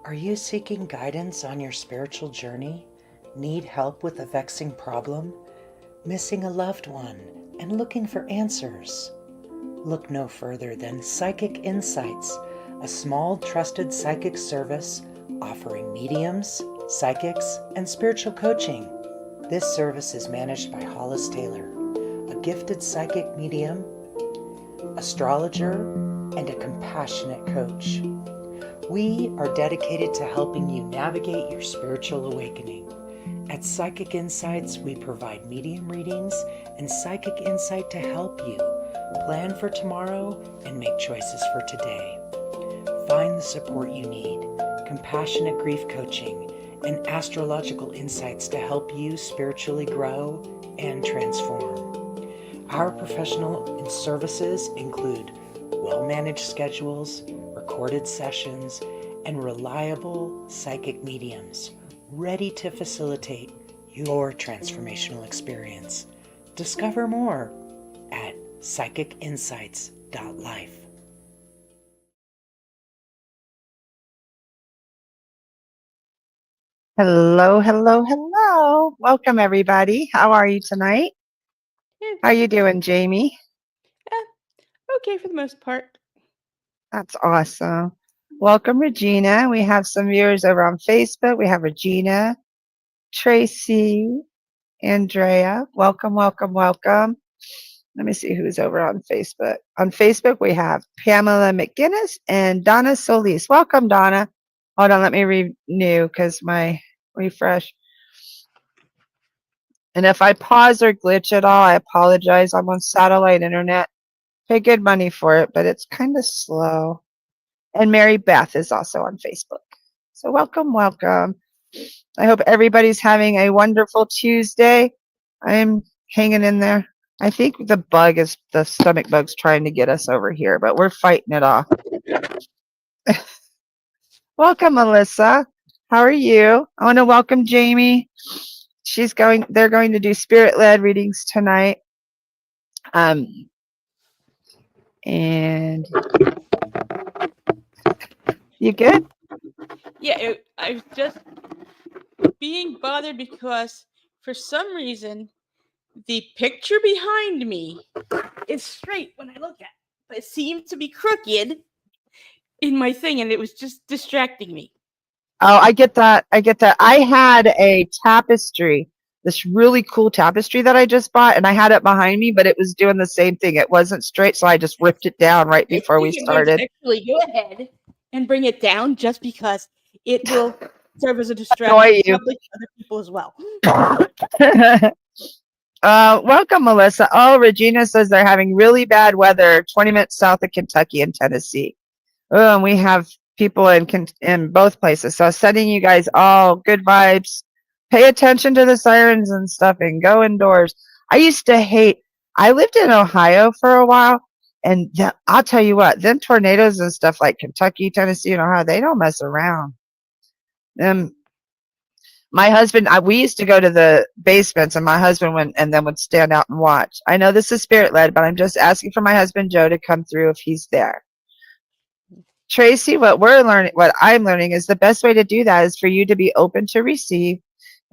Are you seeking guidance on your spiritual journey? Need help with a vexing problem? Missing a loved one and looking for answers? Look no further than Psychic Insights, a small trusted psychic service offering mediums, psychics, and spiritual coaching. This service is managed by Hollis Taylor, a gifted psychic medium, astrologer, and a compassionate coach. We are dedicated to helping you navigate your spiritual awakening. At Psychic Insights, we provide medium readings and psychic insight to help you plan for tomorrow and make choices for today. Find the support you need, compassionate grief coaching, and astrological insights to help you spiritually grow and transform. Our professional services include well-managed schedules, recorded sessions, and reliable psychic mediums ready to facilitate your transformational experience. Discover more at psychicinsights.life. Hello, hello, hello. Welcome, everybody. How are you tonight? Yeah, How you doing, Jamie? okay for the most part. That's awesome. Welcome, Regina. We have some viewers over on Facebook. We have Regina, Tracy, Andrea. Welcome, welcome, welcome. Let me see who's over on Facebook. On Facebook, we have Pamela McGinnis and Donna Solis. Welcome, Donna. Hold on, let me renew because my refresh. And if I pause or glitch at all, I apologize. I'm on satellite internet. Pay good money for it, but it's kind of slow. And Mary Beth is also on Facebook. So welcome, welcome. I hope everybody's having a wonderful Tuesday. I'm hanging in there. I think the stomach bug's trying to get us over here, but we're fighting it off. Welcome, Melissa. How are you? I want to welcome Jamie. They're going to do spirit-led readings tonight. And you good? Yeah, I was just being bothered because for some reason the picture behind me is straight when I look at it, but it seems to be crooked in my thing, and it was just distracting me. Oh, I get that. I had a tapestry, this really cool tapestry that I just bought, and I had it behind me, but it was doing the same thing. It wasn't straight, so I just ripped it down right I before we think I'm going to started. actually go ahead and bring it down just because it will serve as a distraction, Annoy you. probably to other people as well. Welcome, Melissa. Oh, Regina says they're having really bad weather 20 minutes south of Kentucky and Tennessee. Oh, and we have people in both places. So sending you guys all good vibes. Pay attention to the sirens and stuff and go indoors. I lived in Ohio for a while, and I'll tell you what, them tornadoes and stuff like Kentucky, Tennessee, and Ohio, they don't mess around. My husband, we used to go to the basements, and my husband went and then would stand out and watch. I know this is spirit led, but I'm just asking for my husband Joe to come through if he's there. Tracy, what I'm learning is the best way to do that is for you to be open to receive.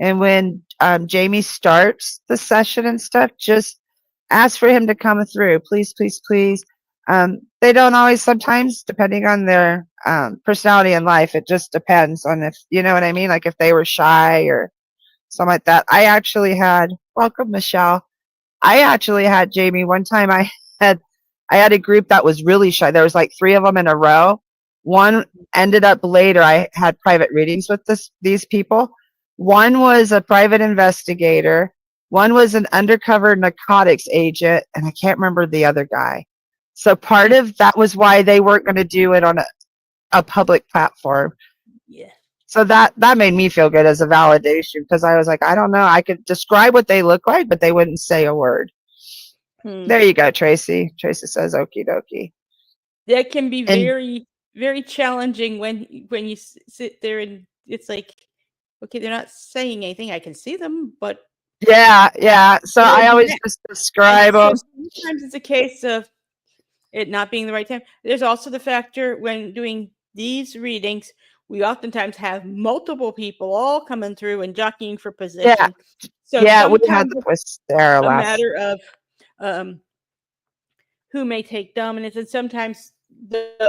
And when Jamie starts the session and stuff, just ask for him to come through. Please, please, please. They don't always, sometimes, depending on their personality in life, it just depends on if, you know what I mean? Like if they were shy or something like that. Welcome, Michelle. I actually had Jamie one time. I had a group that was really shy. There was like 3 of them in a row. One ended up later. I had private readings with these people. One was a private investigator. One was an undercover narcotics agent, and I can't remember the other guy. So part of that was why they weren't going to do it on a public platform. Yeah. So that made me feel good as a validation because I was like, I don't know. I could describe what they look like, but they wouldn't say a word. There you go, Tracy. Tracy says, okie dokie. That can be very, very challenging when you sit there and it's like, okay, they're not saying anything. I can see them, but yeah. So I always just describe them. So sometimes it's a case of it not being the right time. There's also the factor when doing these readings we oftentimes have multiple people all coming through and jockeying for Yeah. position. So Yeah, we had sometimes that with Sarah it's a last. matter of who may take dominance, and sometimes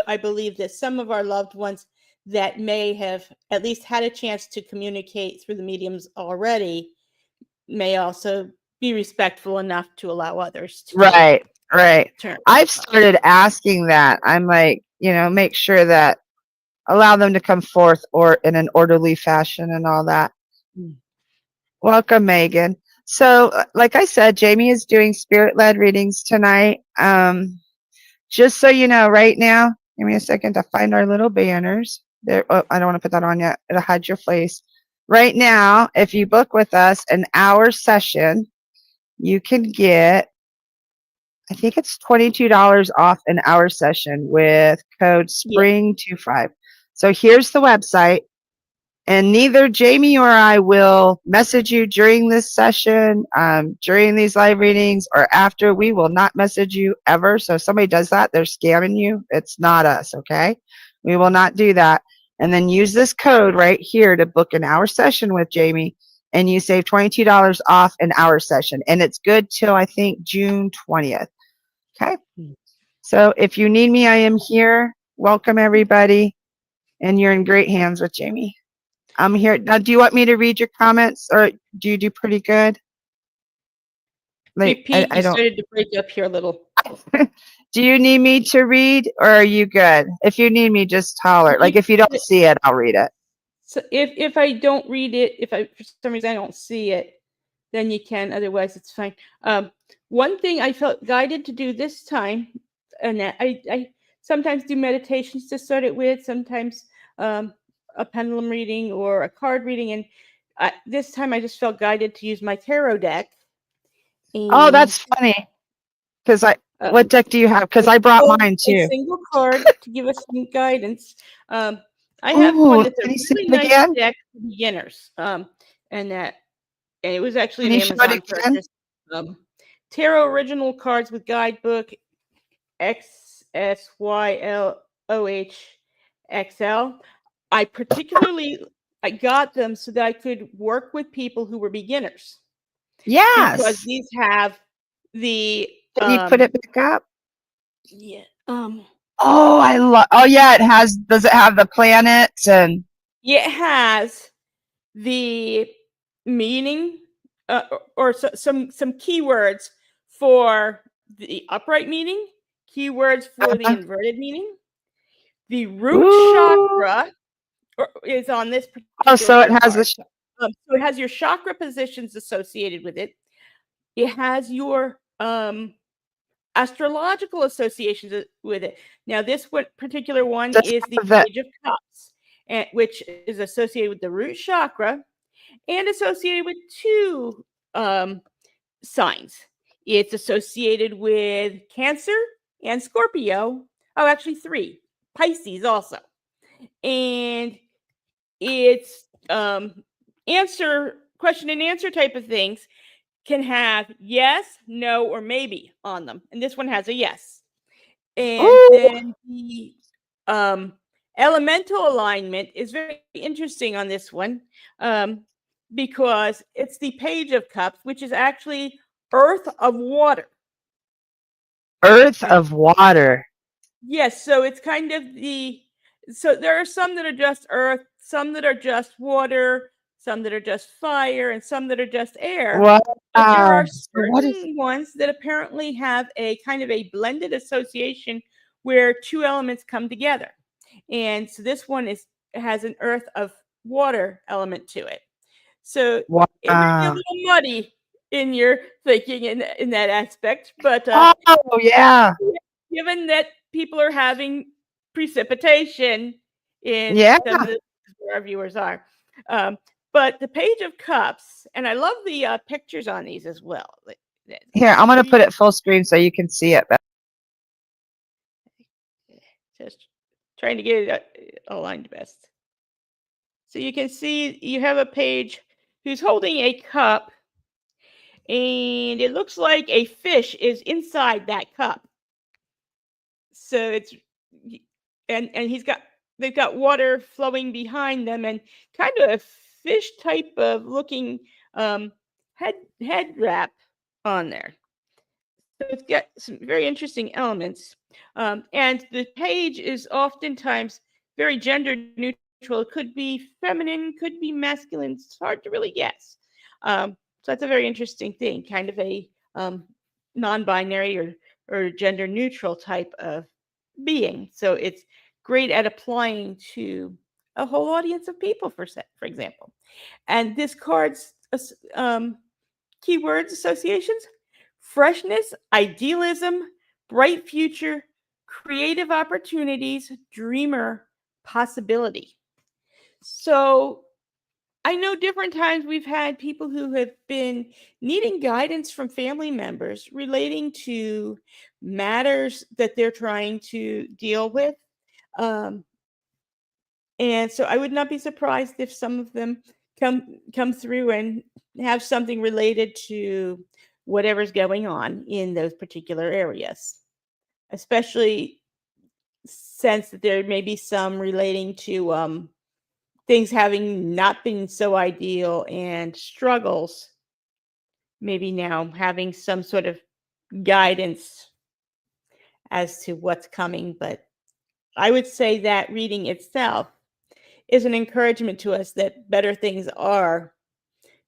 I believe that some of our loved ones that may have at least had a chance to communicate through the mediums already may also be respectful enough to allow others to Right. turn. I've started asking that. I'm like, make sure that allow them to come forth or in an orderly fashion and all that. Welcome, Megan. So, like I said, Jamie is doing spirit-led readings tonight. Just so you know, right now, give me a second to find our little banners. There, I don't want to put that on yet. It'll hide your face. Right now, if you book with us an hour session, you can get, I think it's $22 off an hour session with code SPRING25. So here's the website. And neither Jamie or I will message you during this session, during these live readings, or after. We will not message you ever. So if somebody does that, they're scamming you. It's not us, okay? We will not do that. And then use this code right here to book an hour session with Jamie, and you save $22 off an hour session. And it's good till, I think, June 20th. Okay? So if you need me, I am here. Welcome, everybody. And you're in great hands with Jamie. I'm here. Now, do you want me to read your comments, or do you do pretty good? Like, Repeat, I you don't. started to break up here a little. Do you need me to read, or are you good? If you need me, just holler. Like, if you don't see it, I'll read it. So if I don't read it, if I for some reason I don't see it, then you can. Otherwise, it's fine. One thing I felt guided to do this time, and that I sometimes do meditations to start it with, sometimes a pendulum reading or a card reading, and this time I just felt guided to use my tarot deck. Oh, that's funny. Because what deck do you have? Because I brought mine too. A single card to give us some guidance. I have one that's a really nice deck for beginners, and it was actually an Amazon purchase. Tarot Original Cards with Guidebook XSYLOHXL. I got them so that I could work with people who were beginners. Yes. Because these have the. Can you put it back up? Yeah. Oh, I love. Oh, yeah. It has. Does it have the planets and? It has the meaning, or some keywords for the upright meaning, keywords for the inverted meaning. The root chakra is on this particular. Oh, so it has the. So it has your chakra positions associated with it. It has your astrological associations with it. Now, this particular one is the Page of Cups, which is associated with the root chakra and associated with two signs. It's associated with Cancer and Scorpio. Oh, actually 3. Pisces also. And it's question and answer type of things can have yes, no, or maybe on them. And this one has a yes. And then the elemental alignment is very interesting on this one, because it's the Page of Cups, which is actually Earth of Water. Earth of Water. Yes, so it's kind of so there are some that are just earth, some that are just water, some that are just fire, and some that are just air. Wow. But there are certain ones that apparently have a kind of a blended association where two elements come together. And so this one has an earth of water element to it. So it may be a little muddy in your thinking in that aspect, but yeah. Given that people are having precipitation in some of the where our viewers are. But the Page of Cups, and I love the pictures on these as well. Here, I'm going to put it full screen so you can see it. Just trying to get it aligned best. So you can see you have a page who's holding a cup, and it looks like a fish is inside that cup. So it's and he's got they've got water flowing behind them and kind of a fish type of looking head wrap on there. So it's got some very interesting elements. And the page is oftentimes very gender neutral. It could be feminine, could be masculine. It's hard to really guess. So that's a very interesting thing, kind of a non-binary or gender neutral type of being. So it's great at applying to a whole audience of people, for example. And this card's keywords associations: freshness, idealism, bright future, creative opportunities, dreamer, possibility. So I know different times we've had people who have been needing guidance from family members relating to matters that they're trying to deal with. Um, and so I would not be surprised if some of them come through and have something related to whatever's going on in those particular areas, especially since that there may be some relating to things having not been so ideal and struggles, maybe now having some sort of guidance as to what's coming. But I would say that reading itself is an encouragement to us that better things are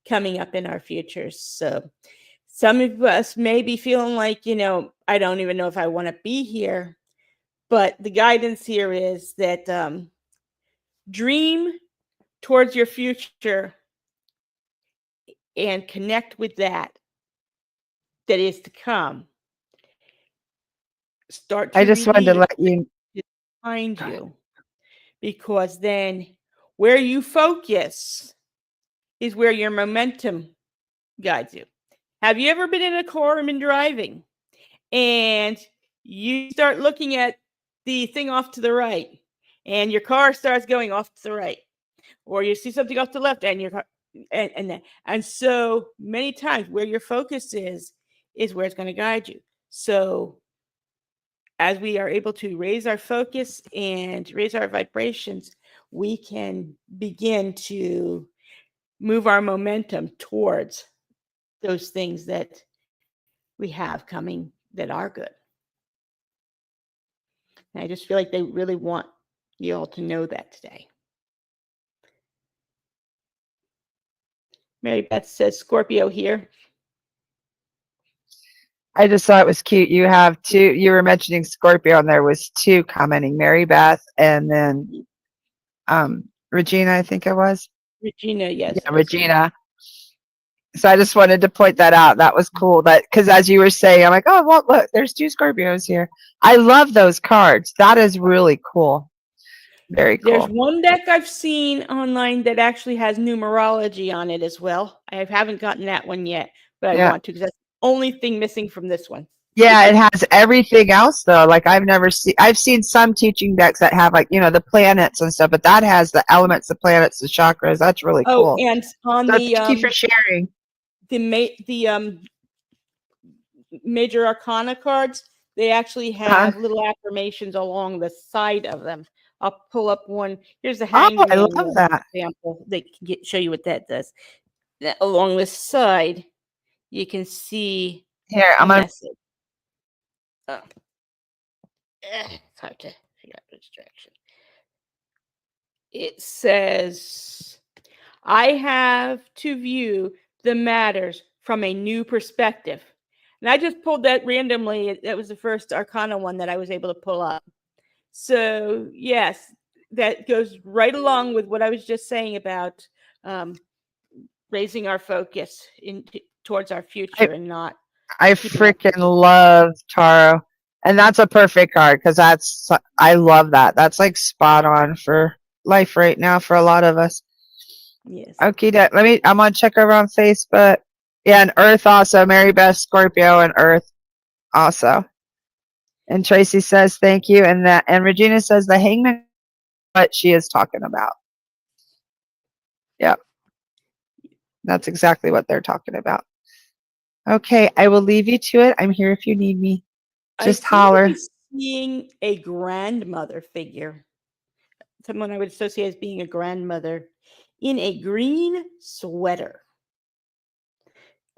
coming up in our futures. So some of us may be feeling like, I don't even know if I want to be here. But the guidance here is that dream towards your future and connect with that is to come. Start to I just wanted to release let you. behind you, because then where you focus is where your momentum guides you. Have you ever been in a car and been driving and you start looking at the thing off to the right and your car starts going off to the right, or you see something off to the left and your car and so many times where your focus is where it's going to guide you. So as we are able to raise our focus and raise our vibrations, we can begin to move our momentum towards those things that we have coming that are good. And I just feel like they really want you all to know that today. Mary Beth says Scorpio here. I just thought it was cute. You have two. You were mentioning Scorpio, and there was two commenting: Mary Beth, and then Regina. I think it was. Regina, yes. Yeah, Regina. So I just wanted to point that out. That was cool. That because as you were saying, I'm like, oh well, look, there's two Scorpios here. I love those cards. That is really cool. Very cool. There's one deck I've seen online that actually has numerology on it as well. I haven't gotten that one yet, but I want to, because that's the only thing missing from this one. Yeah, it has everything else though. Like I've seen some teaching decks that have like, the planets and stuff, but that has the elements, the planets, the chakras. That's really cool. Oh, and on so thank you for sharing. The major arcana cards, they actually have little affirmations along the side of them. I'll pull up one. Here's the Hanged Man. I love that example. They can show you what that does. Along the side, you can see here. I'm gonna. It's hard to figure out the distraction. It says, "I have to view the matters from a new perspective." And I just pulled that randomly. That was the first Arcana one that I was able to pull up. So, yes, that goes right along with what I was just saying about raising our focus towards our future and not. I freaking love Tarot. And that's a perfect card because I love that. That's like spot on for life right now for a lot of us. Yes. Okay, I'm gonna check over on Facebook. Yeah, and Earth also. Mary Beth, Scorpio, and Earth also. And Tracy says thank you, and Regina says the Hangman, what she is talking about. Yep, that's exactly what they're talking about. Okay, I will leave you to it. I'm here if you need me. Just holler. Seeing a grandmother figure. someone I would associate as being a grandmother in a green sweater.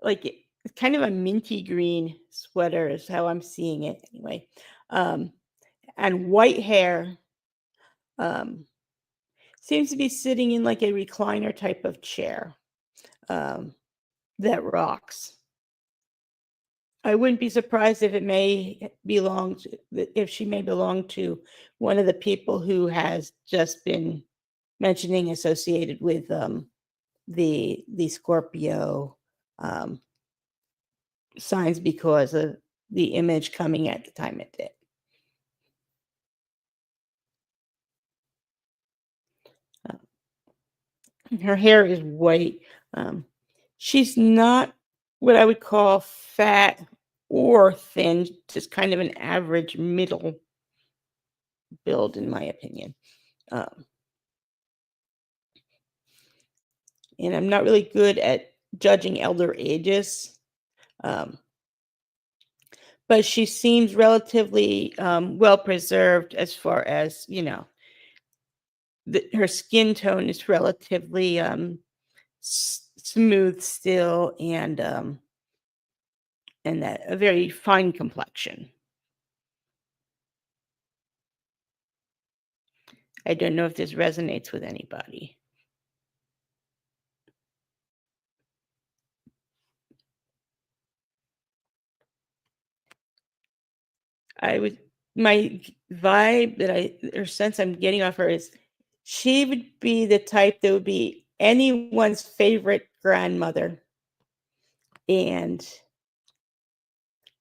Like it's kind of a minty green sweater is how I'm seeing it anyway. And white hair. Seems to be sitting in like a recliner type of chair that rocks. I wouldn't be surprised if it may belong to, if she may belong to one of the people who has just been mentioning associated with the Scorpio signs because of the image coming at the time it did. Her hair is white. She's not what I would call fat or thin, just kind of an average middle build, in my opinion. And I'm not really good at judging elder ages. But she seems relatively well preserved as far as, you know, her skin tone is relatively smooth still, and that a very fine complexion. I don't know if this resonates with anybody. My vibe or sense I'm getting off her is she would be the type that would be anyone's favorite grandmother. And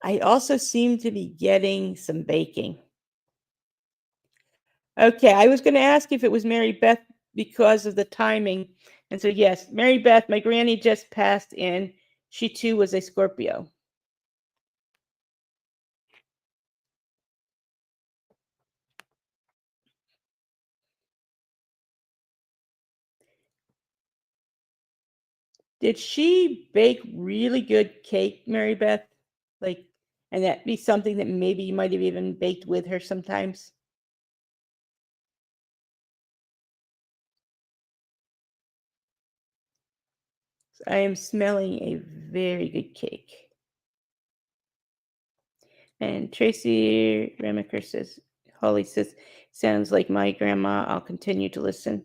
I also seem to be getting some baking. Okay, I was going to ask if it was Mary Beth because of the timing. And so, yes, Mary Beth, my granny just passed in. She too was a Scorpio. Did she bake really good cake, Mary Beth? Like, and that be something that maybe you might have even baked with her sometimes? I am smelling a very good cake. And Tracy Remaker says, Holly says, sounds like my grandma. I'll continue to listen.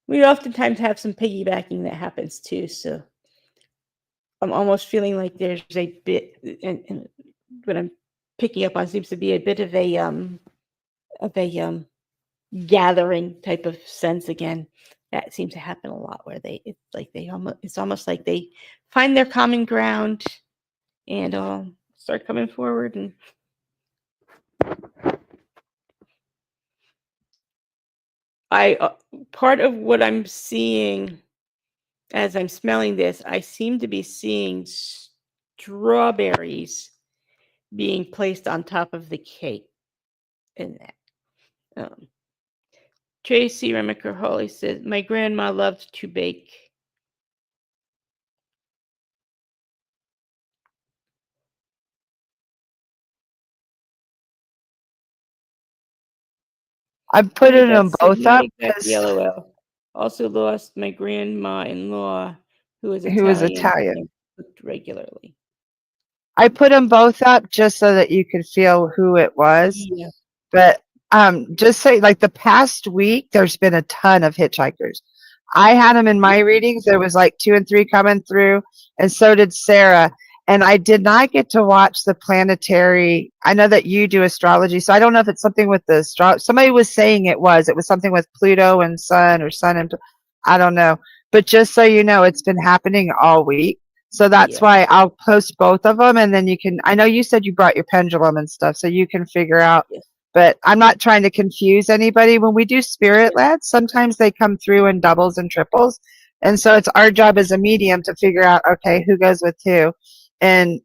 We oftentimes have some piggybacking that happens too. So I'm almost feeling like there's a bit, and what I'm picking up on seems to be a bit of a gathering type of sense again. That seems to happen a lot where it's almost like they find their common ground and start coming forward. And part of what I'm seeing as I'm smelling this, I seem to be seeing strawberries being placed on top of the cake in that. Tracy Remaker Holly says, my grandma loved to bake. I'm putting them both up LOL. Also lost my grandma-in-law who was Italian. and cooked regularly. I put them both up just so that you could feel who it was. Yeah. But just say, like, the past week, there's been a ton of hitchhikers. I had them in my readings. There was like 2 and 3 coming through, and so did Sarah. And I did not get to watch the planetary. I know that you do astrology, so I don't know if it's something with the somebody was saying it was something with Pluto and Sun, or Sun and I don't know. But just so you know, it's been happening all week. So that's why I'll post both of them, and then you can. I know you said you brought your pendulum and stuff, so you can figure out. Yes. But I'm not trying to confuse anybody. When we do spirit led, sometimes they come through in doubles and triples. And so it's our job as a medium to figure out, okay, who goes with who. And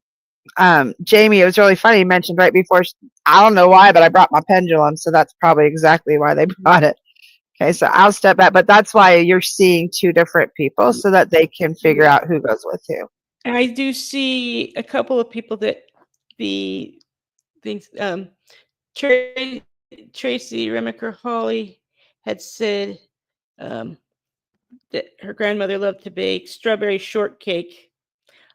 Jamie, it was really funny. You mentioned right before, I don't know why, but I brought my pendulum. So that's probably exactly why they brought it. Okay, so I'll step back. But that's why you're seeing 2 different people so that they can figure out who goes with who. And I do see a couple of people that the things, Tracy Remaker Hawley had said that her grandmother loved to bake strawberry shortcake.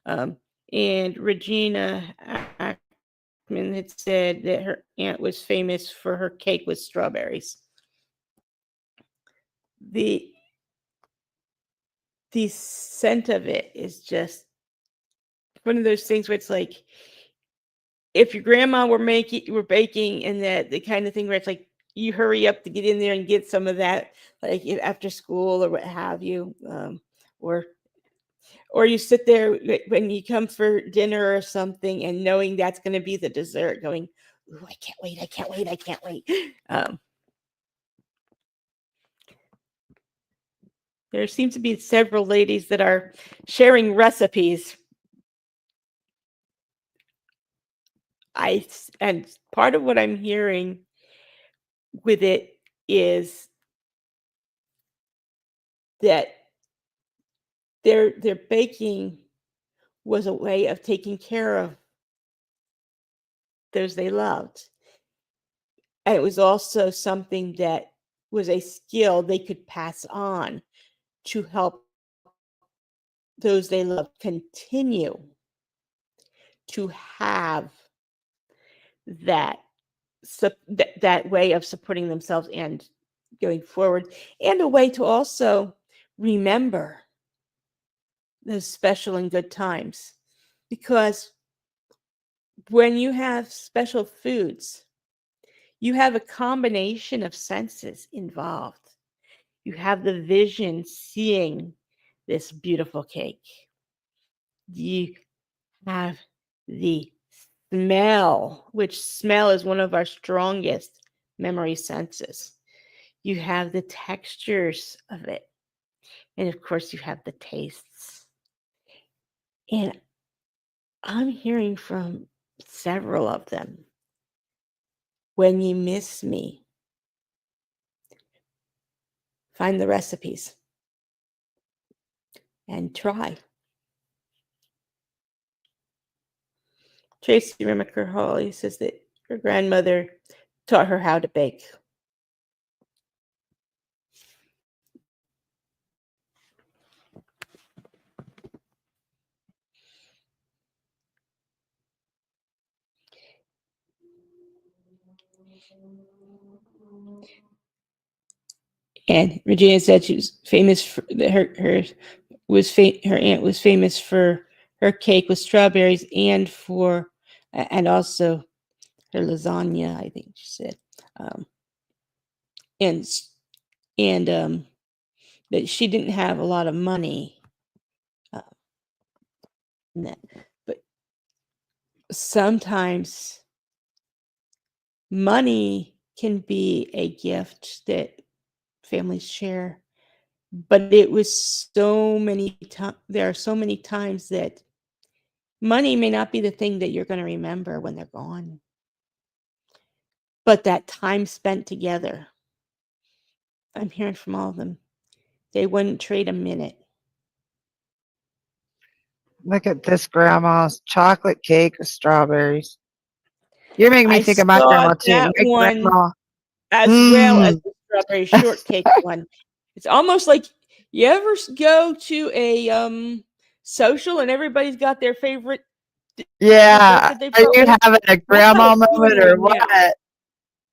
And Regina Ackman had said that her aunt was famous for her cake with strawberries. The scent of it is just one of those things where it's like, if your grandma were baking, and that the kind of thing where it's like you hurry up to get in there and get some of that, like after school or what have you, or you sit there when you come for dinner or something, and knowing that's going to be the dessert, going, "Ooh, I can't wait! I can't wait! I can't wait!" There seems to be several ladies that are sharing recipes. And part of what I'm hearing with it is that their baking was a way of taking care of those they loved. And it was also something that was a skill they could pass on to help those they loved continue to have that that way of supporting themselves and going forward, and a way to also remember those special and good times. Because when you have special foods, you have a combination of senses involved. You have the vision, seeing this beautiful cake. You have the smell, which smell is one of our strongest memory senses. You have the textures of it. And of course, you have the tastes. And I'm hearing from several of them. When you miss me, find the recipes and try. Tracy Remaker Hawley says that her grandmother taught her how to bake. And Regina said she was famous for her aunt was famous for her cake with strawberries, and also her lasagna, I think she said, and that she didn't have a lot of money, but sometimes money can be a gift that families share. But it was so many times. There are so many times that money may not be the thing that you're going to remember when they're gone, but that time spent together. I'm hearing from all of them. They wouldn't trade a minute. Look at this grandma's chocolate cake with strawberries. You're making me I think of my saw grandma too. that My one grandma. as well as the strawberry shortcake one. It's almost like, you ever go to a social and everybody's got their favorite dish Yeah. that they Are brought you with them? having a That's how grandma it's feeling moment right or now. what?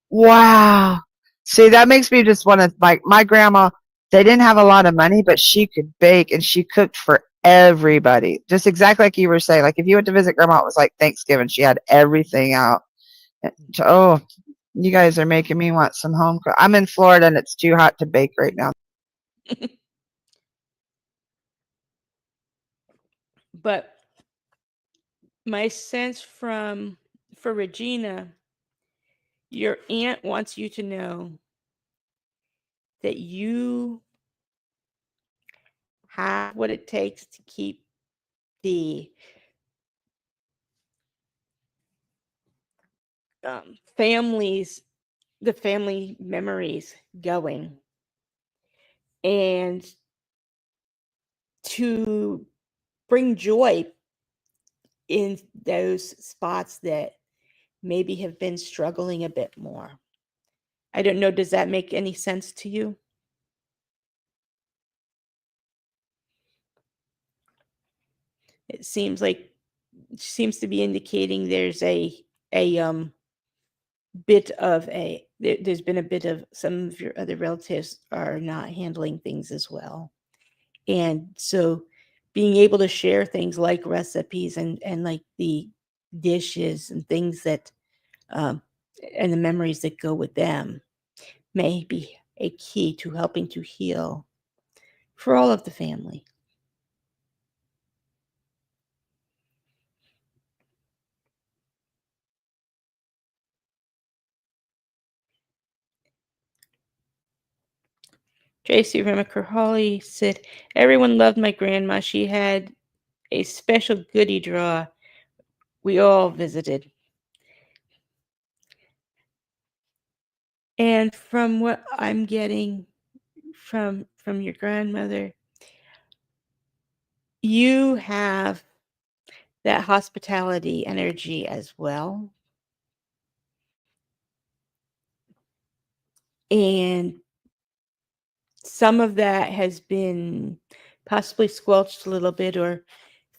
Wow. See, that makes me just want to, like, my grandma, they didn't have a lot of money, but she could bake and she cooked for everybody. Just exactly like you were saying. Like, if you went to visit grandma, it was like Thanksgiving. She had everything out. Oh, you guys are making me want some home cooked. I'm in Florida and it's too hot to bake right now. But my sense for Regina, your aunt wants you to know that you have what it takes to keep the family memories going, and to bring joy in those spots that maybe have been struggling a bit more. I don't know, does that make any sense to you? It seems to be indicating there's a bit of there's been a bit of some of your other relatives are not handling things as well. And so being able to share things like recipes and like the dishes and things that um, and the memories that go with them may be a key to helping to heal for all of the family. Tracy Remaker Hawley said, everyone loved my grandma. She had a special goodie drawer we all visited. And from what I'm getting from your grandmother, you have that hospitality energy as well. And some of that has been possibly squelched a little bit or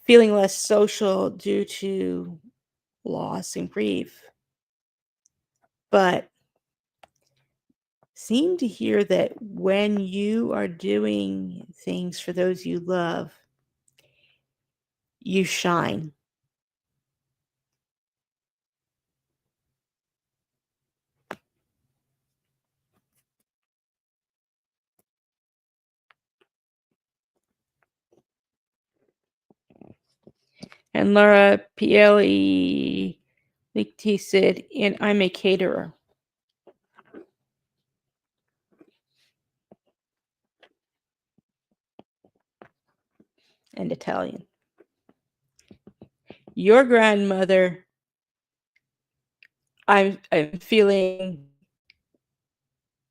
feeling less social due to loss and grief. But seem to hear that when you are doing things for those you love, you shine. And Laura Pieli Lichty said, and I'm a caterer. And Italian. Your grandmother, I'm feeling,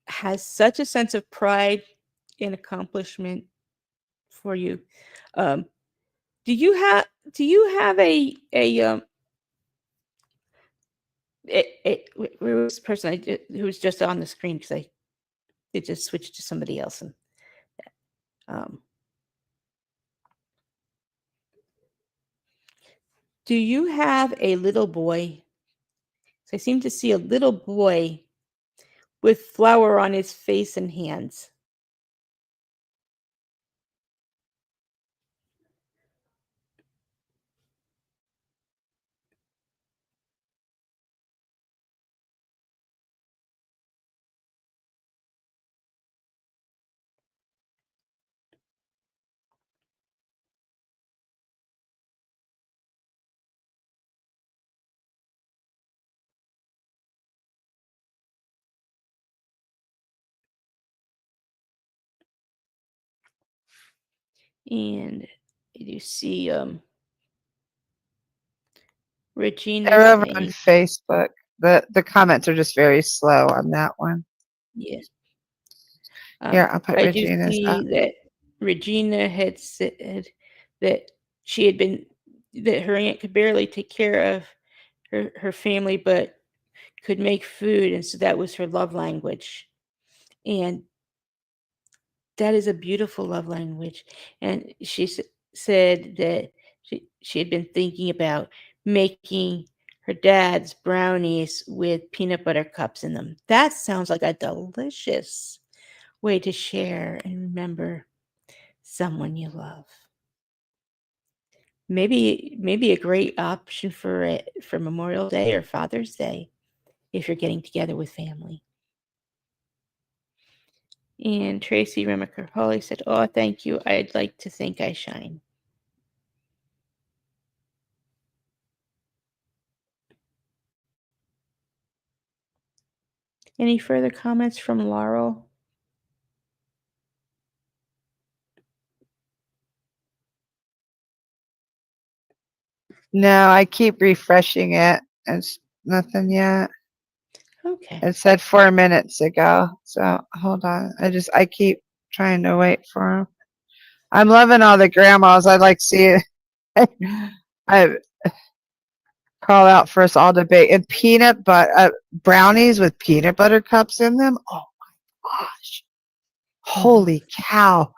has such a sense of pride and accomplishment for you. Um, do you have where was this person who was just on the screen because it just switched to somebody else and um, do you have a little boy? So I seem to see a little boy with flour on his face and hands. And you see Regina They're over on saying, Facebook. The comments are just very slow on that one. yes. Here, I'll put I do Regina's up. see that Regina had said that she had been, that her aunt could barely take care of her family, but could make food. And so that was her love language. And that is a beautiful love language. And she said that she had been thinking about making her dad's brownies with peanut butter cups in them. That sounds like a delicious way to share and remember someone you love. Maybe a great option for Memorial Day or Father's Day if you're getting together with family. And Tracy Remaker Holly said, "Oh, thank you. I'd like to think I shine." Any further comments from Laurel? No, I keep refreshing it. It's nothing yet. Okay. It said 4 minutes ago. So hold on. I keep trying to wait for him. I'm loving all the grandmas. I like seeing. I call out for us all to bake and peanut butter brownies with peanut butter cups in them. Oh my gosh. Holy cow.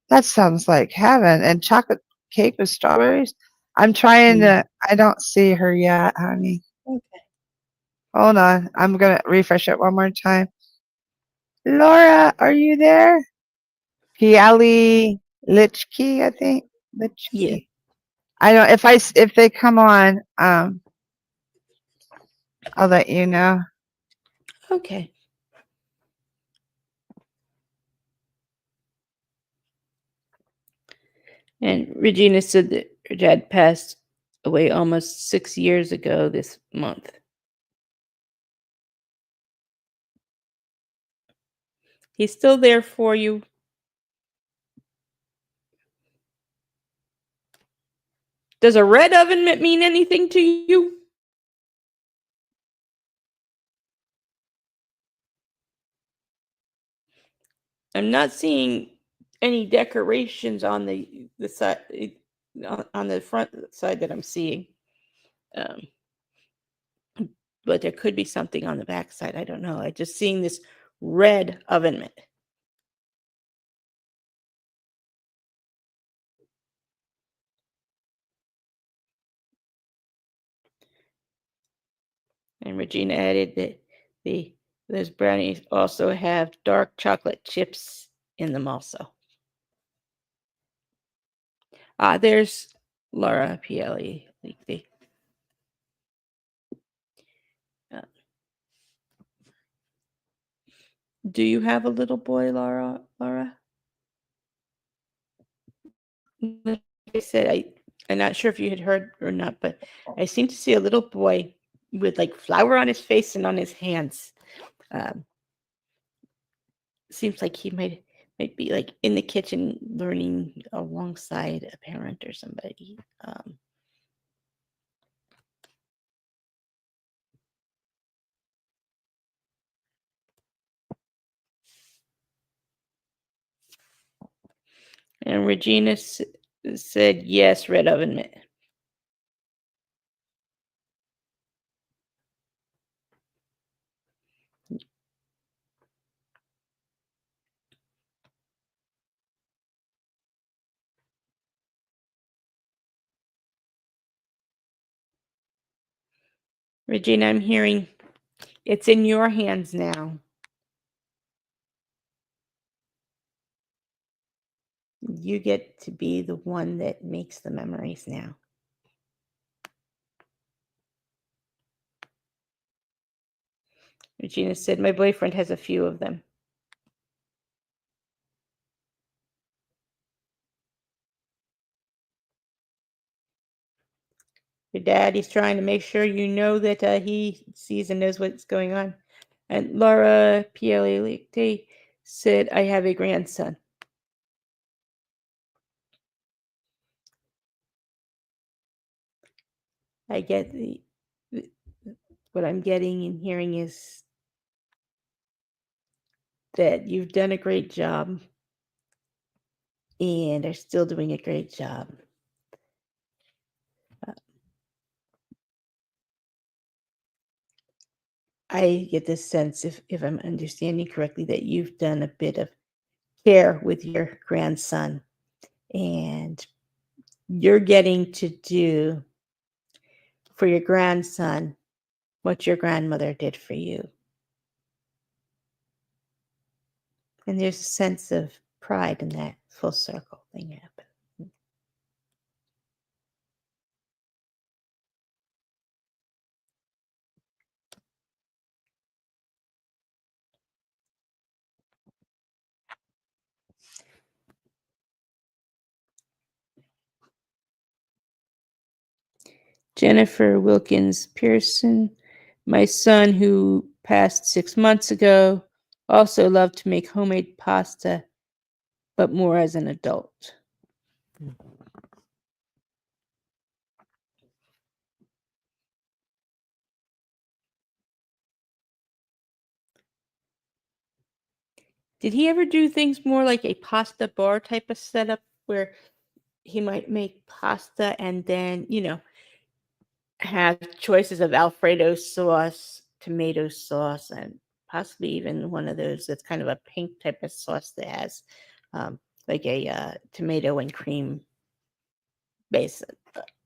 That sounds like heaven. And chocolate cake with strawberries. I'm trying to I don't see her yet, honey. Okay. Hold on. I'm gonna refresh it one more time. Laura, are you there? Piali Lichki, I think. Lichki. Yeah. I don't if they come on, I'll let you know. Okay. And Regina said that her dad passed away almost 6 years ago this month. He's still there for you. Does a red oven mitt mean anything to you? I'm not seeing any decorations on the side on the front side that I'm seeing. Um, but there could be something on the back side. I don't know. I just seeing this red oven mitt. And Regina added that those brownies also have dark chocolate chips in them also. There's Laura PLE. Do you have a little boy, Laura? Like I said, I'm not sure if you had heard or not, but I seem to see a little boy with like flour on his face and on his hands. Seems like he might be like in the kitchen learning alongside a parent or somebody. And Regina said yes, red oven mitt. Regina, I'm hearing it's in your hands now. You get to be the one that makes the memories now. Regina said, my boyfriend has a few of them. Your dad, he's trying to make sure you know that he sees and knows what's going on. And Laura Pialite said, I have a grandson. I get what I'm getting and hearing is that you've done a great job and are still doing a great job. I get this sense, if I'm understanding correctly, that you've done a bit of care with your grandson and you're getting to do for your grandson what your grandmother did for you. And there's a sense of pride in that full circle thing happen. Jennifer Wilkins Pearson, my son who passed 6 months ago, also loved to make homemade pasta, but more as an adult. Did he ever do things more like a pasta bar type of setup where he might make pasta and then, have choices of Alfredo sauce, tomato sauce, and possibly even one of those that's kind of a pink type of sauce that has like a tomato and cream base.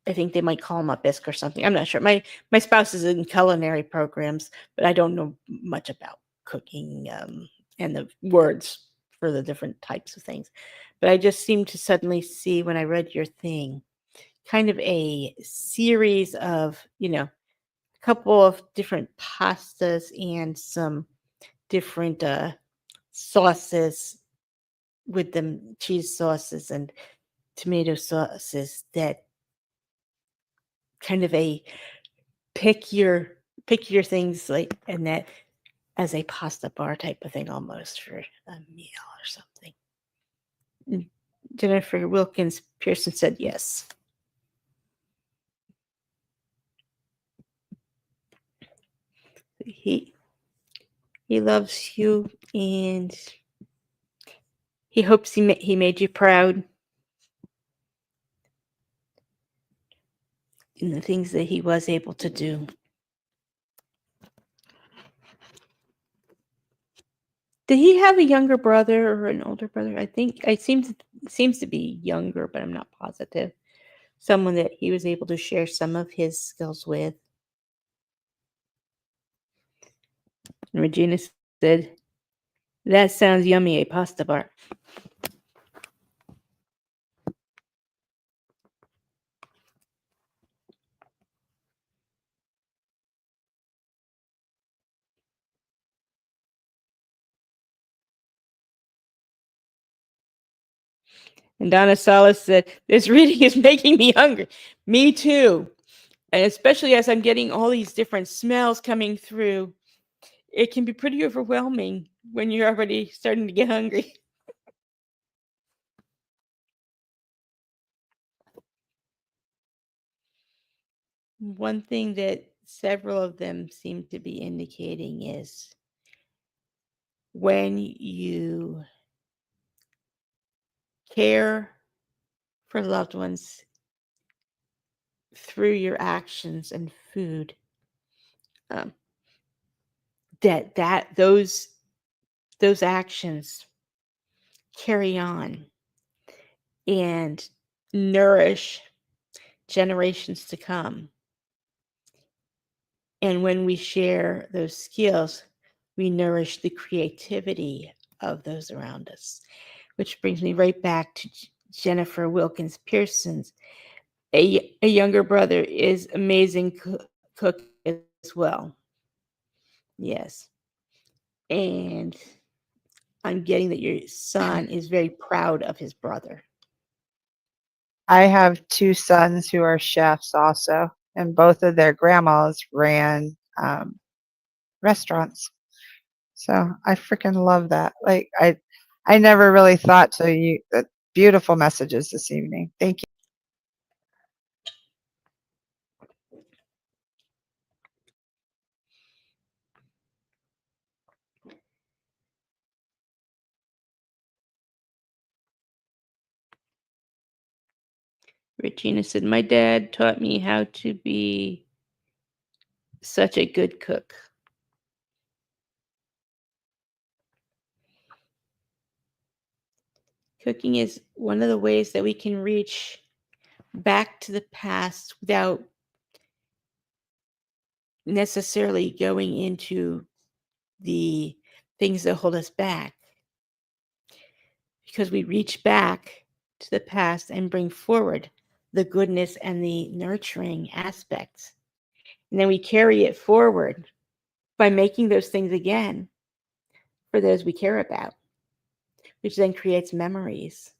I think they might call them a bisque or something. I'm not sure. My spouse is in culinary programs, but I don't know much about cooking and the words for the different types of things. But I just seemed to suddenly see when I read your thing, kind of a series of, a couple of different pastas and some different sauces with them, cheese sauces and tomato sauces, that kind of a pick your things, like, and that as a pasta bar type of thing almost for a meal or something. Jennifer Wilkins Pearson said yes. He loves you, and he hopes he made you proud in the things that he was able to do. Did he have a younger brother or an older brother? I think it seems to be younger, but I'm not positive. Someone that he was able to share some of his skills with. And Regina said, "That sounds yummy, a pasta bar." And Donna Salas said, "This reading is making me hungry." Me too. And especially as I'm getting all these different smells coming through, it can be pretty overwhelming when you're already starting to get hungry. One thing that several of them seem to be indicating is when you care for loved ones through your actions and food, um, that those actions carry on and nourish generations to come. And when we share those skills, we nourish the creativity of those around us, which brings me right back to Jennifer Wilkins Pearson's. A younger brother is amazing cook as well. Yes. And I'm getting that your son is very proud of his brother. I have 2 sons who are chefs also, and both of their grandmas ran restaurants. So I freaking love that. Like I never really thought to you that beautiful messages this evening. Thank you. Regina said, "My dad taught me how to be such a good cook." Cooking is one of the ways that we can reach back to the past without necessarily going into the things that hold us back, because we reach back to the past and bring forward the goodness and the nurturing aspects. And then we carry it forward by making those things again for those we care about, which then creates memories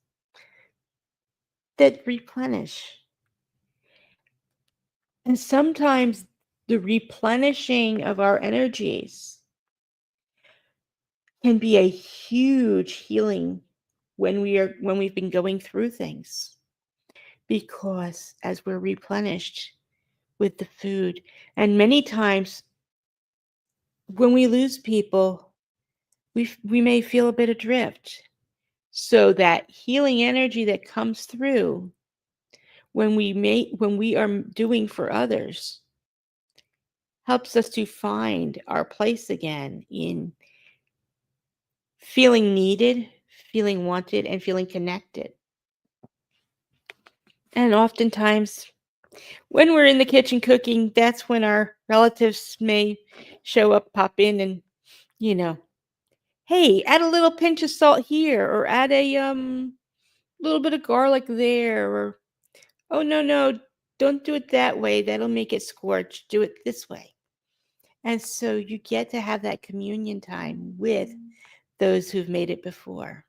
that replenish. And sometimes the replenishing of our energies can be a huge healing when we've been going through things, because as we're replenished with the food, and many times when we lose people, we may feel a bit adrift. So that healing energy that comes through when we are doing for others helps us to find our place again in feeling needed, feeling wanted, and feeling connected. And oftentimes, when we're in the kitchen cooking, that's when our relatives may show up, pop in, and, hey, add a little pinch of salt here, or add a little bit of garlic there, or, oh, no, don't do it that way. That'll make it scorch. Do it this way. And so you get to have that communion time with those who've made it before.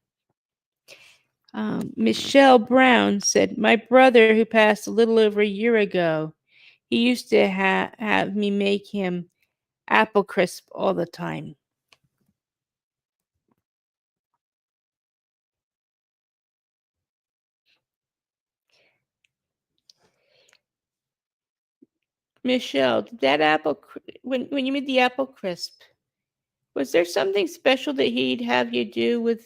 Michelle Brown said, my brother who passed a little over a year ago, he used to have me make him apple crisp all the time. Michelle, did that when you made the apple crisp, was there something special that he'd have you do with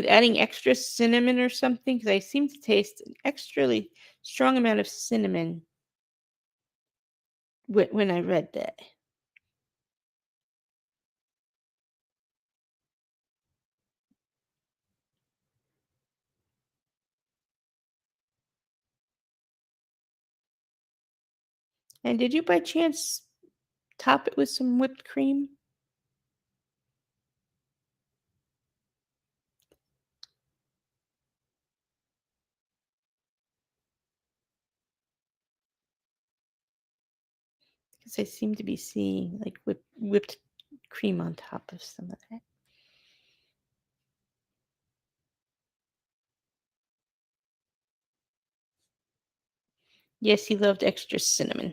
adding extra cinnamon or something? Because I seem to taste an extra strong amount of cinnamon when I read that. And did you by chance top it with some whipped cream? Because I seem to be seeing like whipped cream on top of some of that. Yes, he loved extra cinnamon.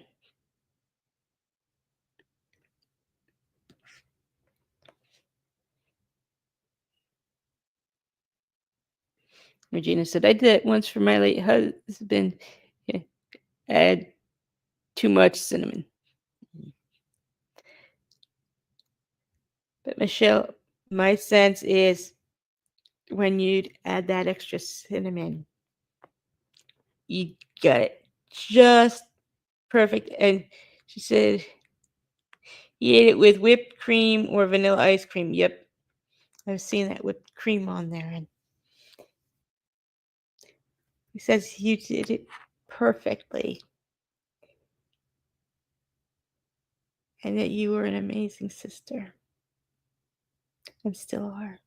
Regina said, I did that once for my late husband. Add too much cinnamon. But Michelle, my sense is when you'd add that extra cinnamon, you got it just perfect. And she said, you ate it with whipped cream or vanilla ice cream. Yep. I've seen that whipped cream on there. And he says you did it perfectly. And that you were an amazing sister. And still are.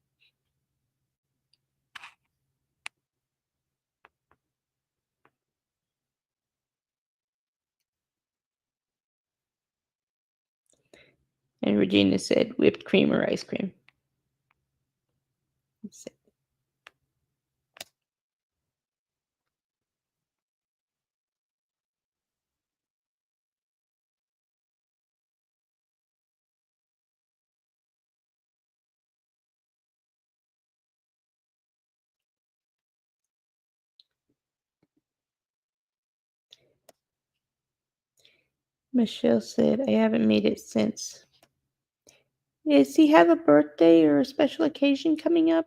And Regina said whipped cream or ice cream. Michelle said, I haven't made it since. Does he have a birthday or a special occasion coming up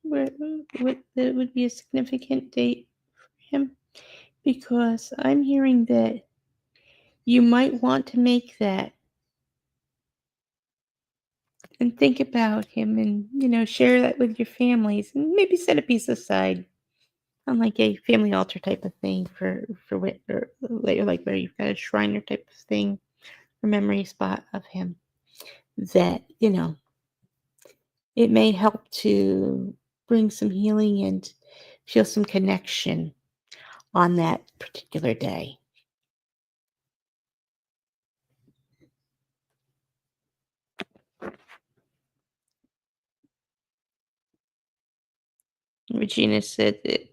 where that would be a significant date for him? Because I'm hearing that you might want to make that and think about him and, share that with your families and maybe set a piece aside on like a family altar type of thing for or like where you've got a shrine or type of thing or memory spot of him that, it may help to bring some healing and feel some connection on that particular day. Regina said that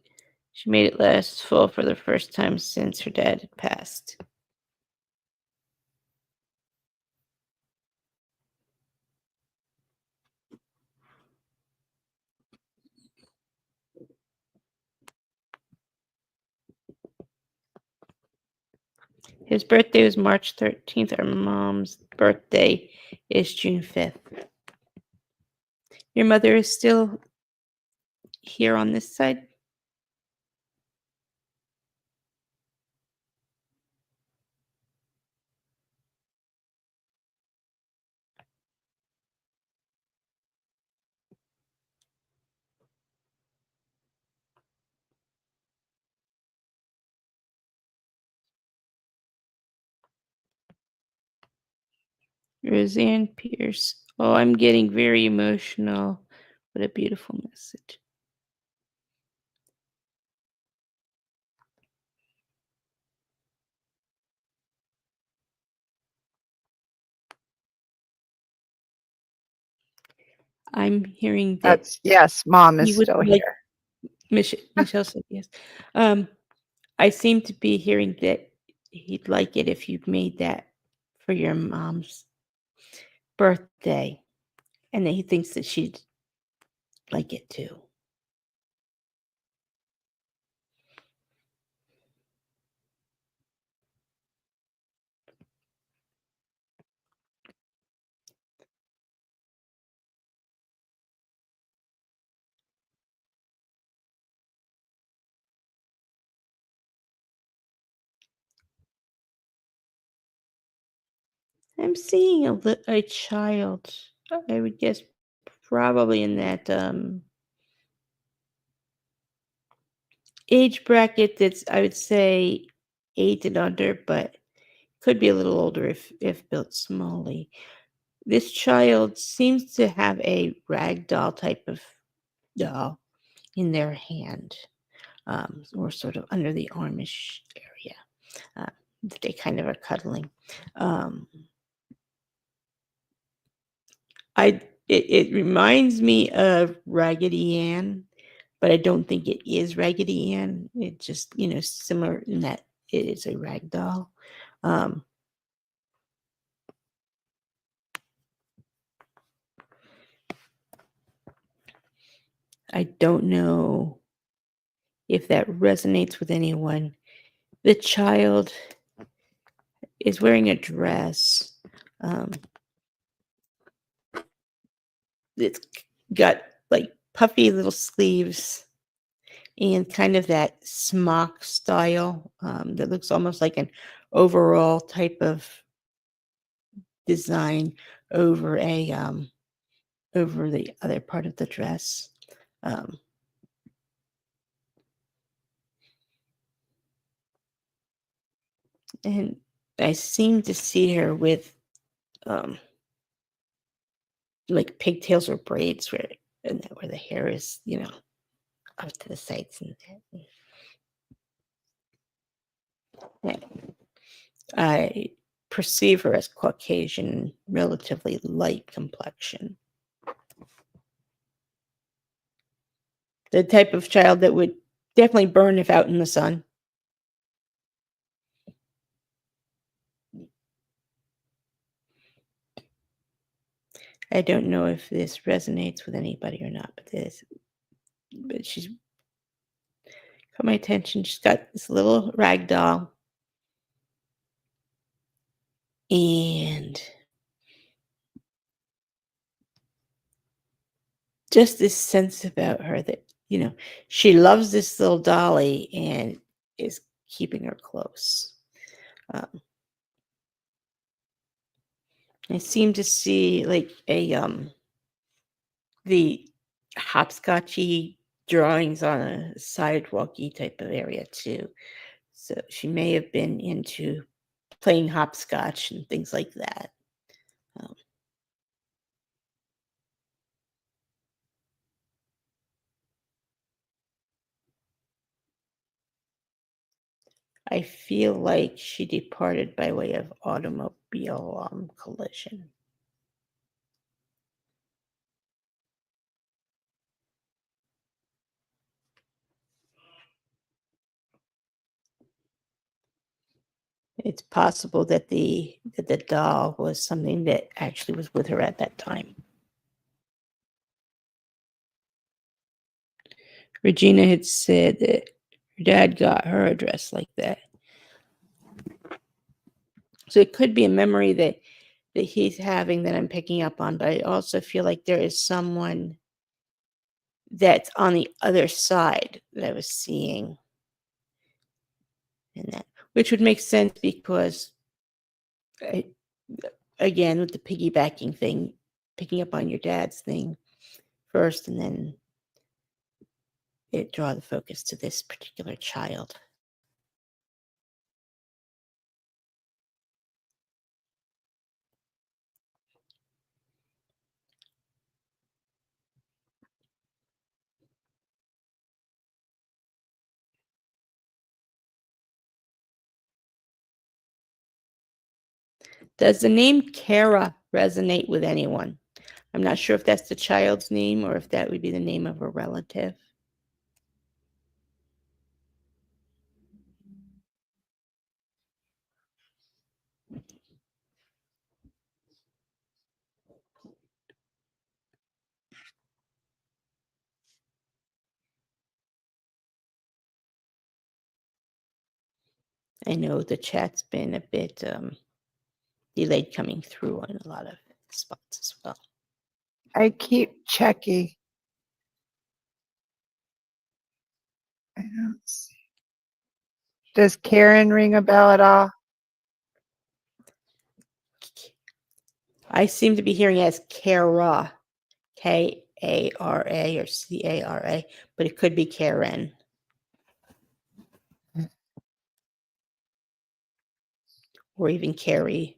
she made it last fall for the first time since her dad had passed. His birthday was March 13th. Our mom's birthday is June 5th. Your mother is still here on this side? Roseanne Pierce. Oh, I'm getting very emotional. What a beautiful message. I'm hearing that Yes, Mom is you would still like here. Michelle said yes. Um, I seem to be hearing that he'd like it if you made that for your mom's birthday, and that he thinks that she'd like it too. I'm seeing a child. I would guess probably in that age bracket that's I would say 8 and under, but could be a little older if built smallly. This child seems to have a rag doll type of doll in their hand, or sort of under the armish area, uh, that they kind of are cuddling. Um, it reminds me of Raggedy Ann, but I don't think it is Raggedy Ann. It's just, similar in that it is a rag doll. Um, I don't know if that resonates with anyone. The child is wearing a dress. Um, it's got like puffy little sleeves and kind of that smock style, that looks almost like an overall type of design over over the other part of the dress. Um, and I seem to see her with um, like pigtails or braids where the hair is, up to the sides and that. Yeah. I perceive her as Caucasian, relatively light complexion. The type of child that would definitely burn if out in the sun. I don't know if this resonates with anybody or not, but she's caught my attention. She's got this little rag doll and just this sense about her that, she loves this little dolly and is keeping her close. Um, I seem to see like the hopscotchy drawings on a sidewalky type of area too. So she may have been into playing hopscotch and things like that. Um, I feel like she departed by way of automobile collision. It's possible that the doll was something that actually was with her at that time. Regina had said that her dad got her a dress like that. So it could be a memory that he's having that I'm picking up on, but I also feel like there is someone that's on the other side that I was seeing in that, which would make sense because I, again, with the piggybacking thing, picking up on your dad's thing first, and then it draw the focus to this particular child. Does the name Kara resonate with anyone? I'm not sure if that's the child's name or if that would be the name of a relative. I know the chat's been a bit delayed coming through on a lot of spots as well. I keep checking. I don't see. Does Karen ring a bell at all? I seem to be hearing it as Kara, Kara or Cara, but it could be Karen. Or even Carrie.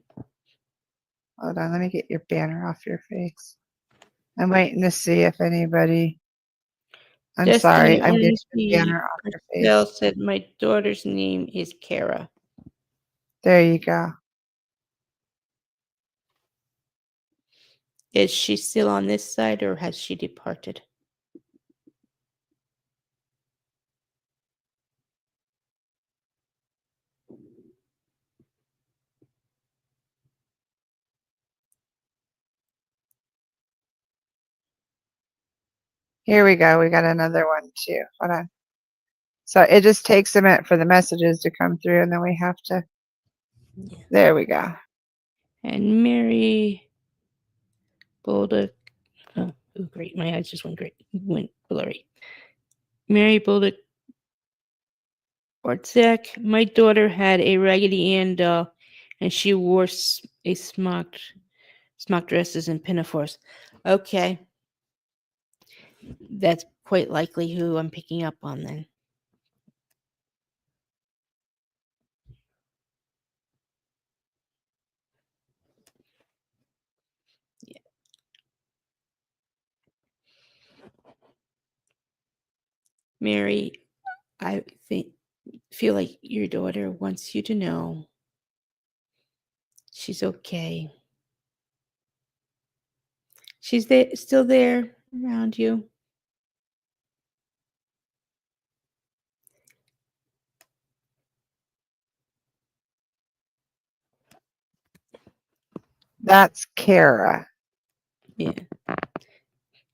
Hold on, let me get your banner off your face. I'm waiting to see if anybody. I'm Destiny sorry, I'm getting the Ornsky banner off your Estelle face. said, my daughter's name is Kara. There you go. Is she still on this side or has she departed? Here we go. We got another one too. Hold on. So it just takes a minute for the messages to come through, and then we have to. Yeah. There we go. And Mary Bolduc. Oh, great. My eyes just went blurry. Mary Bolduc Ortzek. My daughter had a Raggedy Ann doll, and she wore a smock dresses and pinafores. Okay. That's quite likely who I'm picking up on then. Yeah. Mary, I feel like your daughter wants you to know she's okay. She's still there around you. That's Kara. Yeah.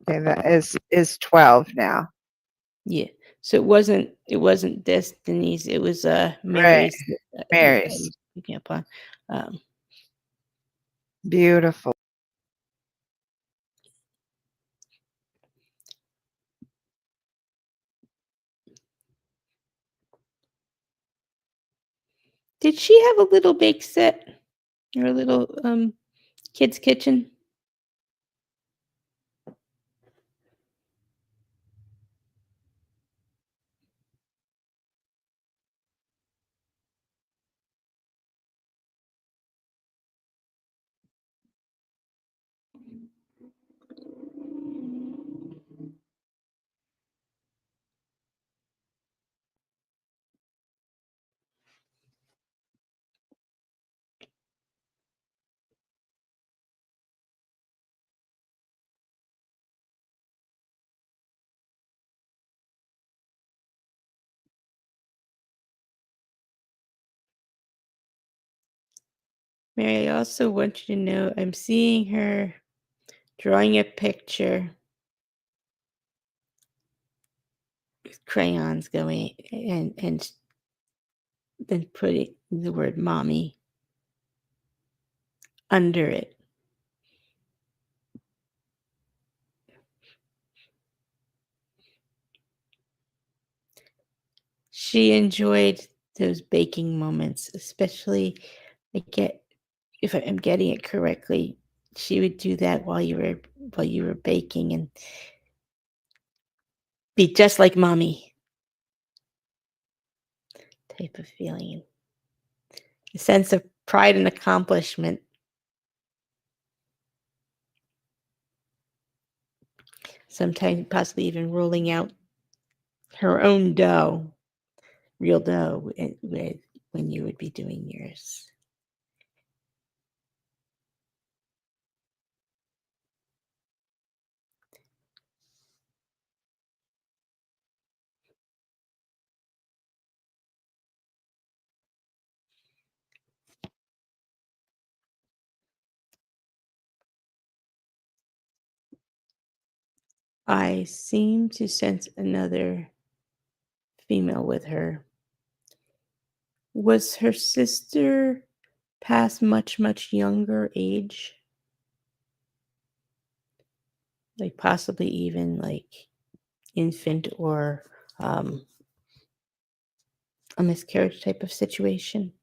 Okay, that is 12 now. Yeah. So it wasn't Destiny's, it was Mary's. Right. Mary's. Picking up on. Beautiful. Did she have a little bake set or a little kids kitchen? Mary, I also want you to know I'm seeing her drawing a picture with crayons going and then putting the word mommy under it. She enjoyed those baking moments, especially if I'm getting it correctly, she would do that while you were baking and be just like mommy type of feeling. A sense of pride and accomplishment. Sometimes possibly even rolling out her own dough, real dough, when you would be doing yours. I seem to sense another female with her. Was her sister past much younger age? Like possibly even like infant or um, a miscarriage type of situation?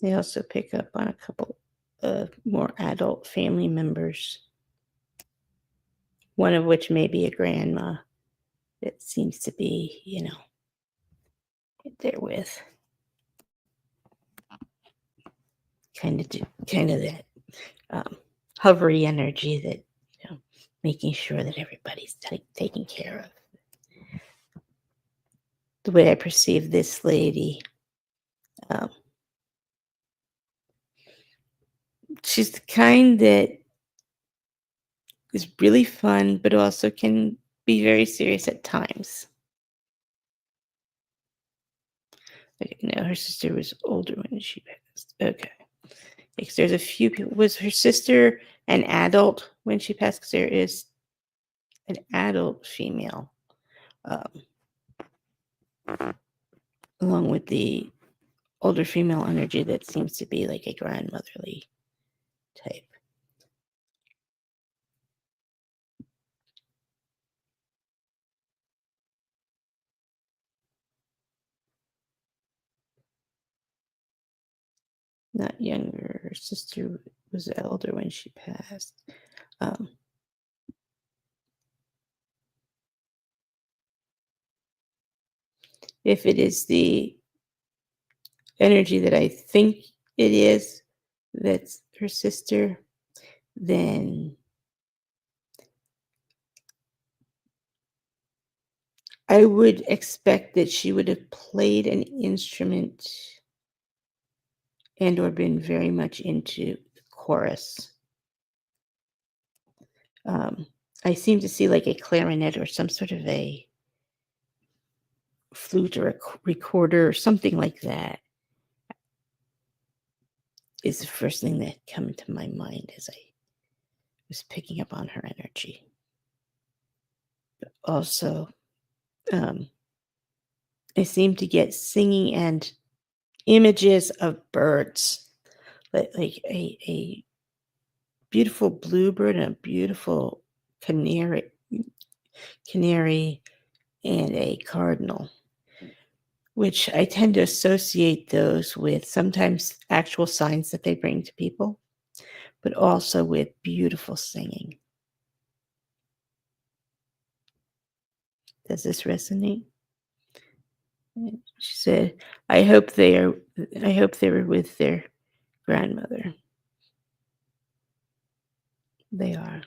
They also pick up on a couple of more adult family members, one of which may be a grandma that seems to be, there with kind of that um, hovery energy that, making sure that everybody's taken care of. The way I perceive this lady, um, she's the kind that is really fun, but also can be very serious at times. Okay, no, her sister was older when she passed. Okay. Because there's a few people. Was her sister an adult when she passed? Because there is an adult female, um, along with the older female energy that seems to be like a grandmotherly type. Not younger. Her sister was elder when she passed. Um, if it is the energy that I think it is, that's her sister, then I would expect that she would have played an instrument and or been very much into the chorus. I seem to see like a clarinet or some sort of a flute or a recorder or something like that is the first thing that came to my mind as I was picking up on her energy. But also, I seem to get singing and images of birds, like a beautiful bluebird and a beautiful canary and a cardinal, which I tend to associate those with sometimes actual signs that they bring to people, but also with beautiful singing. Does this resonate? She said, I hope they were with their grandmother. They are.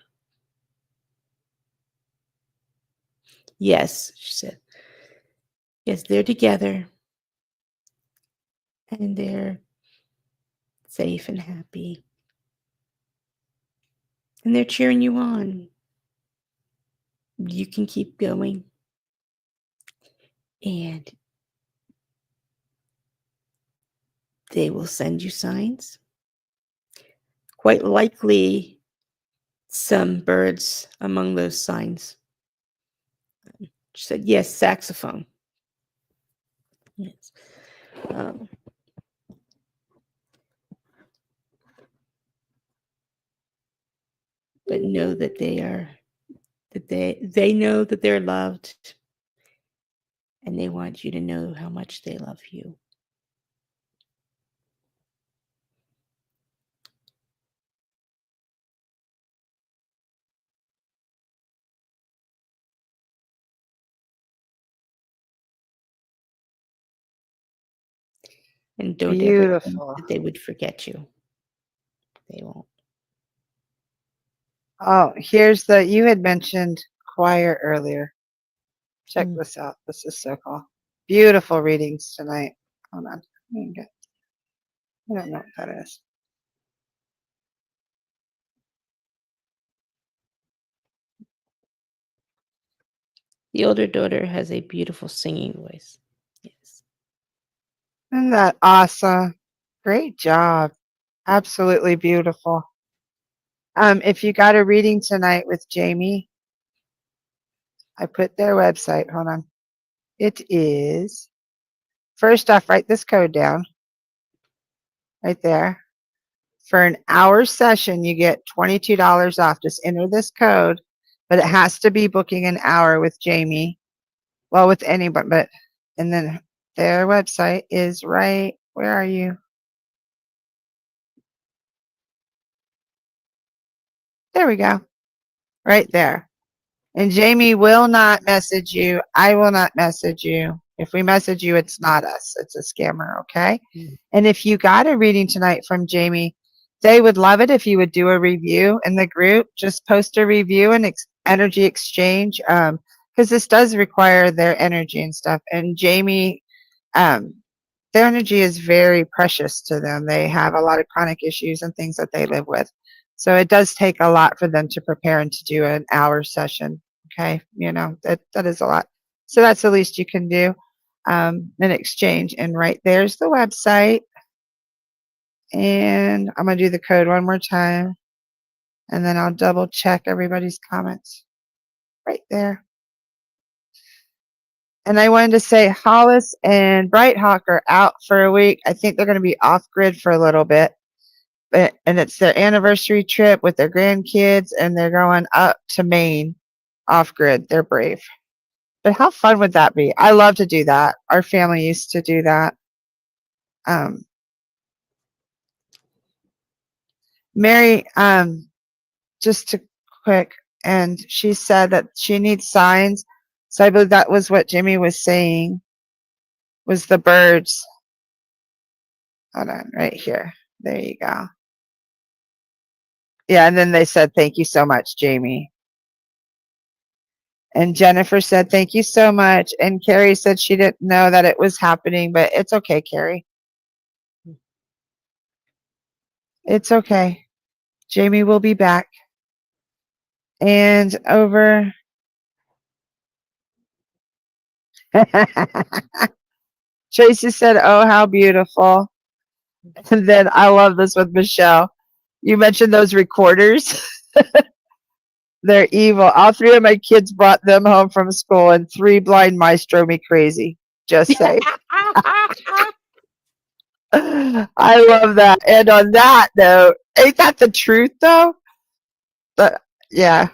Yes, she said. Yes, they're together and they're safe and happy. And they're cheering you on. You can keep going. And they will send you signs. Quite likely, some birds among those signs. She said, yes, saxophone. Yes. But know that they know that they're loved, and they want you to know how much they love you. And don't ever think Beautiful. that they would forget you. They won't. Oh, here's you had mentioned choir earlier. Check Mm. this out. This is so cool. Beautiful readings tonight. Hold on. I don't know what that is. The older daughter has a beautiful singing voice. Yes. Isn't that awesome? Great job. Absolutely beautiful. If you got a reading tonight with Jamie, I put their website. Hold on. It is, first off, write this code down right there. For an hour session, you get $22 off. Just enter this code, but it has to be booking an hour with Jamie. Well, with anybody, but, and then their website is right, where are you? There we go. Right there. And Jamie will not message you. I will not message you. If we message you, it's not us. It's a scammer, okay? And if you got a reading tonight from Jamie, they would love it if you would do a review in the group. Just post a review and energy exchange, because this does require their energy and stuff. And Jamie, um, their energy is very precious to them. They have a lot of chronic issues and things that they live with. So it does take a lot for them to prepare and to do an hour session. Okay. That is a lot. So that's the least you can do, in exchange. And right there's the website. And I'm going to do the code one more time. And then I'll double check everybody's comments right there. And I wanted to say Hollis and Bright Hawk are out for a week. I think they're going to be off grid for a little bit. And it's their anniversary trip with their grandkids, and they're going up to Maine off grid. They're brave. But how fun would that be? I love to do that. Our family used to do that. Mary, just to quick, and she said that she needs signs. So I believe that was what Jimmy was saying, was the birds. Hold on, right here. There you go. Yeah, and then they said, thank you so much, Jamie. And Jennifer said, thank you so much. And Carrie said she didn't know that it was happening, but it's okay, Carrie. It's okay. Jamie will be back. And over. Tracy said, oh, how beautiful. And then I love this with Michelle. You mentioned those recorders. They're evil. All three of my kids brought them home from school, and 3 blind mice drove me crazy. Just say. I love that. And on that note, ain't that the truth though? But yeah,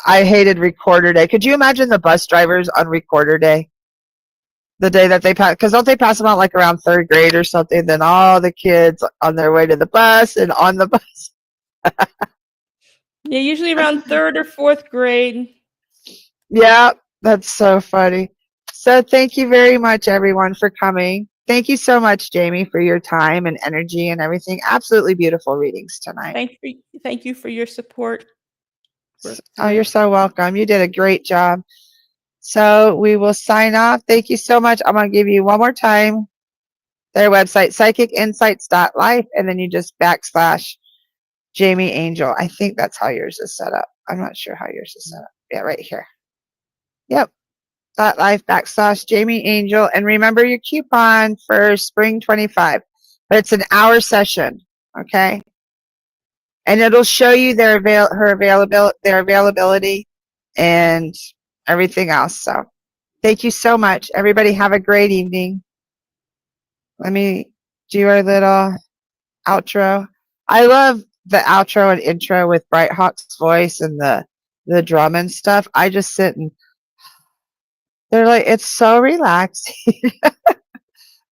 I hated recorder day. Could you imagine the bus drivers on recorder day? The day that they pass, because don't they pass them out like around 3rd grade or something? Then all the kids on their way to the bus and on the bus. Yeah, usually around 3rd or 4th grade. Yeah, that's so funny. So thank you very much, everyone, for coming. Thank you so much, Jamie, for your time and energy and everything. Absolutely beautiful readings tonight. Thank you for your support. Oh, you're so welcome. You did a great job. So we will sign off. Thank you so much. I'm going to give you one more time their website, psychicinsights.life, and then you just / Jamie Angel. I think that's how yours is set up. I'm not sure how yours is set up. Yeah, right here. Yep. .life / Jamie Angel. And remember your coupon for spring 25. But it's an hour session. Okay. And it'll show you their availability and everything else. So thank you so much. Everybody have a great evening. Let me do our little outro. I love the outro and intro with Bright Hawk's voice and the drum and stuff. I just sit and they're like, it's so relaxing.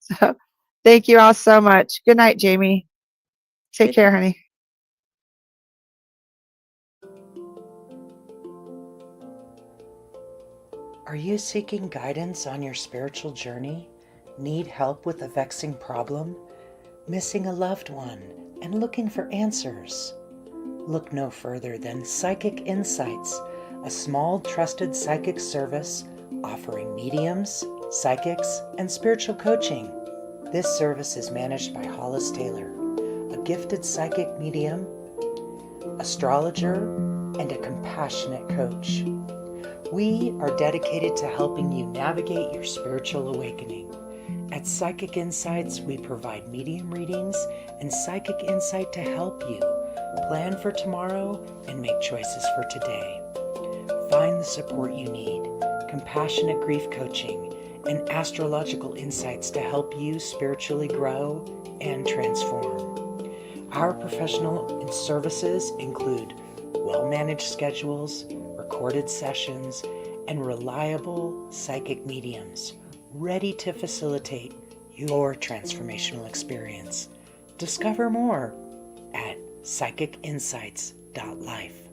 So thank you all so much. Good night, Jamie. Take care, honey. Are you seeking guidance on your spiritual journey? Need help with a vexing problem? Missing a loved one and looking for answers? Look no further than Psychic Insights, a small trusted psychic service offering mediums, psychics, and spiritual coaching. This service is managed by Hollis Taylor, a gifted psychic medium, astrologer, and a compassionate coach. We are dedicated to helping you navigate your spiritual awakening. At Psychic Insights, we provide medium readings and psychic insight to help you plan for tomorrow and make choices for today. Find the support you need, compassionate grief coaching, and astrological insights to help you spiritually grow and transform. Our professional services include well-managed schedules, recorded sessions, and reliable psychic mediums ready to facilitate your transformational experience. Discover more at psychicinsights.life.